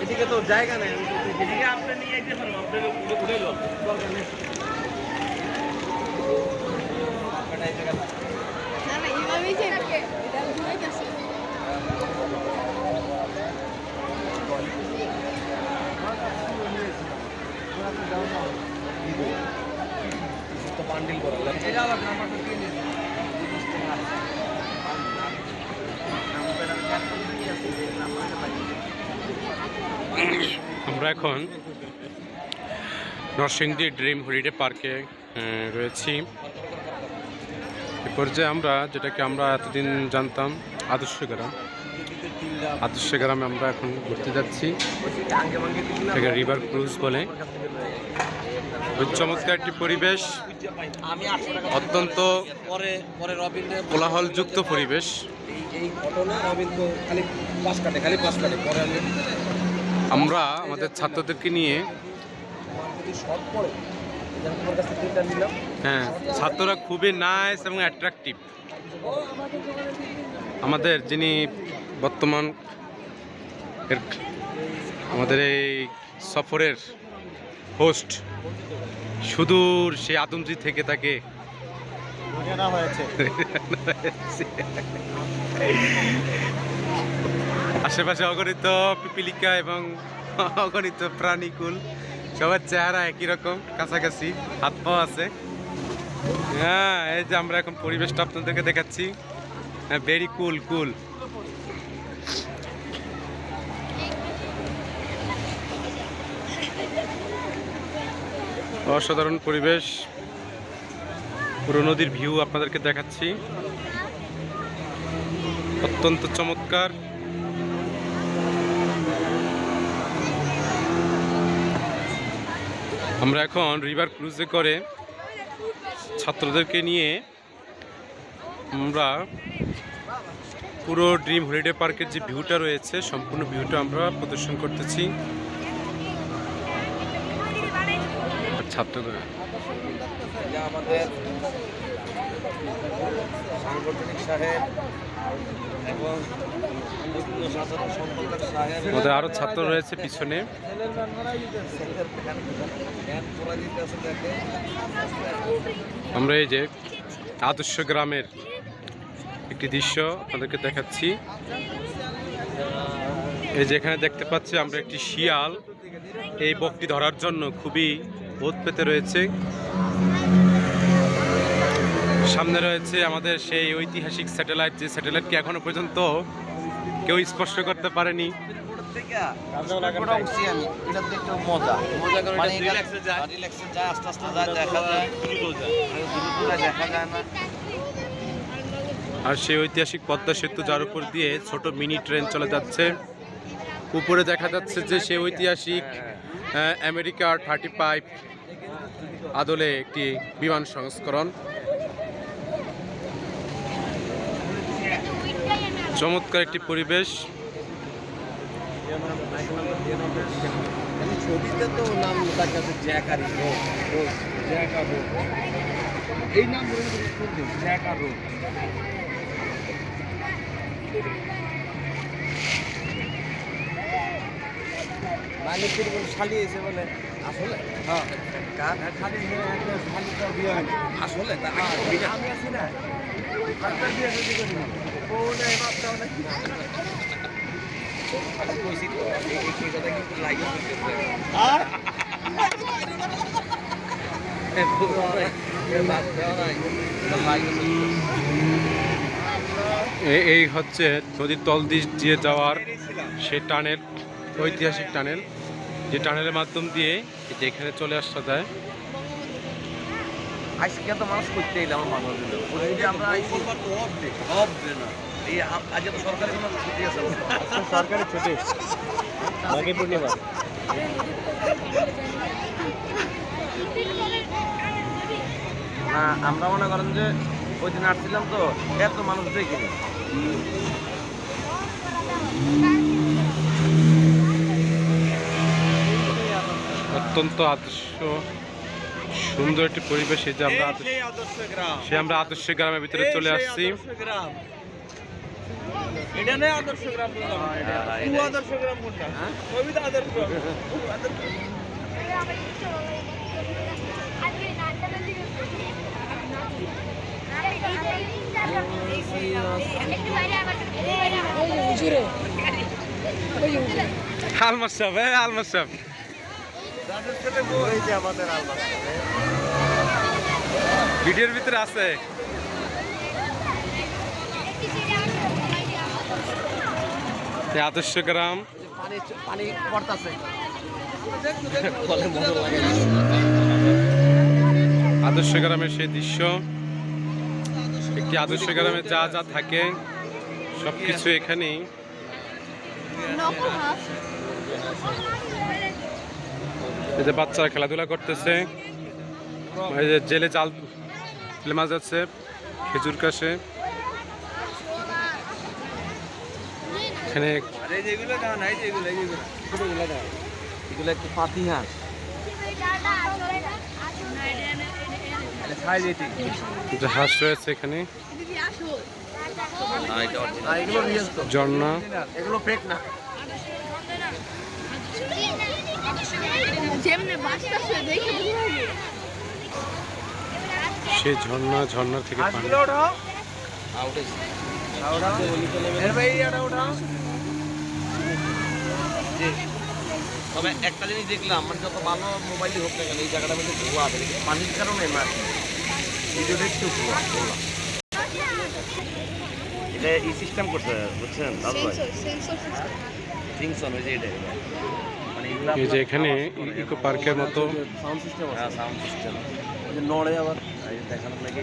এদিকে তো জায়গা নেই, এদিকে আপনি নিয়ে যেতে পারবো, আপনাকে উঠে লো দরকার নেই। না না এইভাবেই যে এটা ঘুরে গেছে তো বান্ডিল করা এটা আবার নাম্বারটা দিয়ে নিন। আমরা এখন নরসিংদী ড্রিম হলিডে পার্কে রয়েছি। এ পর্যায়ে আমরা যেটাকে আমরা এতদিন জানতাম আদর্শ গ্রামে আমরা এখন ঘুরতে যাচ্ছি। এটাকে রিভার ক্রুজ বলে। চমৎকার একটি পরিবেশ, অত্যন্ত কোলাহলযুক্ত পরিবেশ। এই ঘটনা রবীন্দ্র খালি পাশ কাটে পরে আমরা আমাদের ছাত্রদেরকে নিয়ে, শর্ট পড়ে তোমার কাছে তিনটা নিলাম। হ্যাঁ, ছাত্ররা খুবই নাইস এবং অ্যাট্রাকটিভ। আমাদের যিনি বর্তমান আমাদের এই সফরের হোস্ট, সুদূর সে আদমজি থেকে তাকে আশেপাশে অগণিত পিপিলিকা এবং অগণিত প্রাণীকুল, সবার চেহারা একই রকম, কাছাকাছি, হাত পাও আছে। হ্যাঁ, এই যে আমরা এখন পরিবেশটা আপনাদেরকে দেখাচ্ছি। হ্যাঁ, ভেরি কুল। অসাধারণ পরিবেশ, পুরো নদীর ভিউ আপনাদেরকে দেখাচ্ছি, অত্যন্ত চমৎকার। আমরা এখন রিভার ক্রুজে করে ছাত্রদেরকে নিয়ে আমরা পুরো ড্রিম হলিডে পার্কের যে ভিউটা রয়েছে, সম্পূর্ণ ভিউটা আমরা প্রদর্শন করতেছি ছাত্রদের। আমাদের সাংগঠনিক সাহেব এবং আমাদের আরো ছাত্র রয়েছে পিছনে। আমরা এই যে আদর্শ গ্রামের একটি দৃশ্য আপনাদেরকে দেখাচ্ছি। এই যে এখানে দেখতে পাচ্ছি আমরা একটি শিয়াল এই বকটি ধরার জন্য খুবই বোধ পেতে রয়েছে। সামনে রয়েছে আমাদের সেই ঐতিহাসিক স্যাটেলাইট, যে স্যাটেলাইটকে এখনো পর্যন্ত কেউ স্পর্শ করতে পারেনি। আর সেই ঐতিহাসিক পদ্মা সেতু, যার উপর দিয়ে ছোট মিনি ট্রেন চলে যাচ্ছে। উপরে দেখা যাচ্ছে যে সেই ঐতিহাসিক আমেরিকার 35 আদলে একটি বিমান সংস্করণ। চমৎকার একটি পরিবেশ। ছবিতে তো নাম লেখা আছে জ্যাকারি রোড, এই নাম জ্যাকা রোড। মালিকের বলে শালি এসে বলে আসলে হ্যাঁ কার শালি একটা শালিটা বিয়ে হয় আসলে আমি আছি না কারটা বিয়ে যদি করি না ও না ভাবতাও না কইছি তো এই কথা কিন্তু লাইক এই হচ্ছে নদীর তল দিয়ে যাওয়ার সে টানেল, ঐতিহাসিক টানেল, যে টানেলের মাধ্যম দিয়ে এখানে চলে আসা যায়। আজকে তো মানুষ করতে এলাম মানুষ যদি আমরা না এই আজ তো সরকারি কোনো ছুটি আছে, সরকারি ছুটি বাকি পূর্ণিমা। আমরা মনে করেন যে ওই দিন আসছিলাম তো এত মানুষ দেখিনি। অত্যন্ত আদর্শ সুন্দর একটি পরিবেশ। এই যে আমরা আদর্শ গ্রামের ভিতরে চলে আসছি। এটা নয় আদর্শ গ্রাম বললাম এটা আদর্শ গ্রাম কোনটা কবিতা আদর্শ আলমাস সাহেব আলমাস সাহেব ওই যে আমাদের আলবাস ভিডিওর ভিতরে আছে। এই আদর্শ গ্রাম পানি পানি পড়তাছে আদর্শ গ্রামের সেই দৃশ্য। একটি আদর্শ গ্রামে যা যা থাকে সবকিছু এখানেই। নকল হাঁস এই যে বাচ্চারা খেলাধুলা করতেছে, এই যে জেলে জাল মাছ যাচ্ছে খেজুর কাশে। এখানে আরে যেগুলো দাও নাই যেগুলো এগুলো দাও এগুলো একটু পাতি হাঁস খাই যেতে যে হাঁস রয়েছে এখানে, দিদি আসো এগুলো রিয়েল তো ঝর্ণা, এগুলো ফেক না যেমনে বাঁচতেছে দেখে বুঝা যায় সেই ঝর্ণা, ঝর্ণার থেকে পানি। হাঁসগুলো ওঠাও এর ভাই এটা ওঠাও তবে একটা জিনিস দেখলাম মানে যত ভালো মোবাইলই হোক না কেন এই জায়গাটা মধ্যে ধোয়া হবে পানির কারণে না ভিডিওটা একটু ধোয়া এটা এই সিস্টেম করতে বুঝছেন দাদু ভাই সেন্সর সিংসন ওই যে এটা মানে এই যে এখানে ইকো পার্কের মতো সাউন্ড সিস্টেম আছে সাউন্ড সিস্টেম এই যে নড়ে আবার এই যে দেখানোর লাগে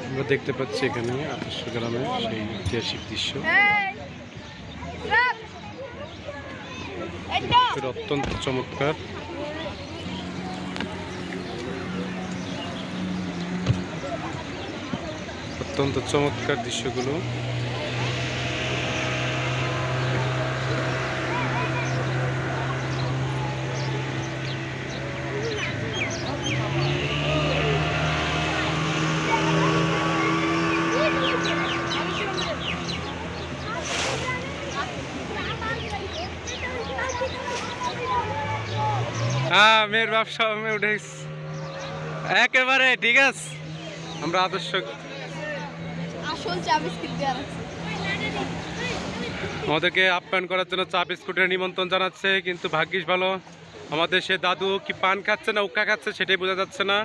আমরা দেখতে পাচ্ছি এখানে আদর্শ গ্রামের সেই ঐতিহাসিক দৃশ্য। এটা অত্যন্ত চমৎকার। অত্যন্ত চমৎকার দৃশ্যগুলো। হ্যাঁ, মেয়ের ব্যবসা আমি উঠে গেছি। একেবারে ঠিক আছে। আমরা আদর্শ আসল চা বিস্কিট দেওয়া আছে আমাদেরকে আপ্যায়ন করার জন্য চা বিস্কুটের নিমন্ত্রণ জানাচ্ছে, কিন্তু ভাগ্যিস ভালো আমাদের সে দাদু কি পান খাচ্ছে না উক্কা খাচ্ছে সেটাই বোঝা যাচ্ছে না।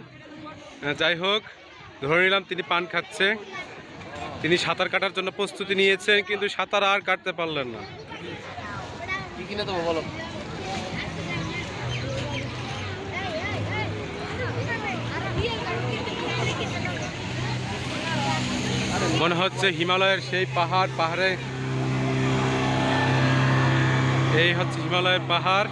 যাই হোক, ধরে নিলাম তিনি পান খাচ্ছে। তিনি সাঁতার কাটার জন্য প্রস্তুতি নিয়েছেন, কিন্তু সাঁতার আর কাটতে পারলেন না। কি কিনে দেবো বলো মনে হচ্ছে হিমালয়ের সেই পাহাড়ে এই হচ্ছে হিমালয়ের পাহাড়।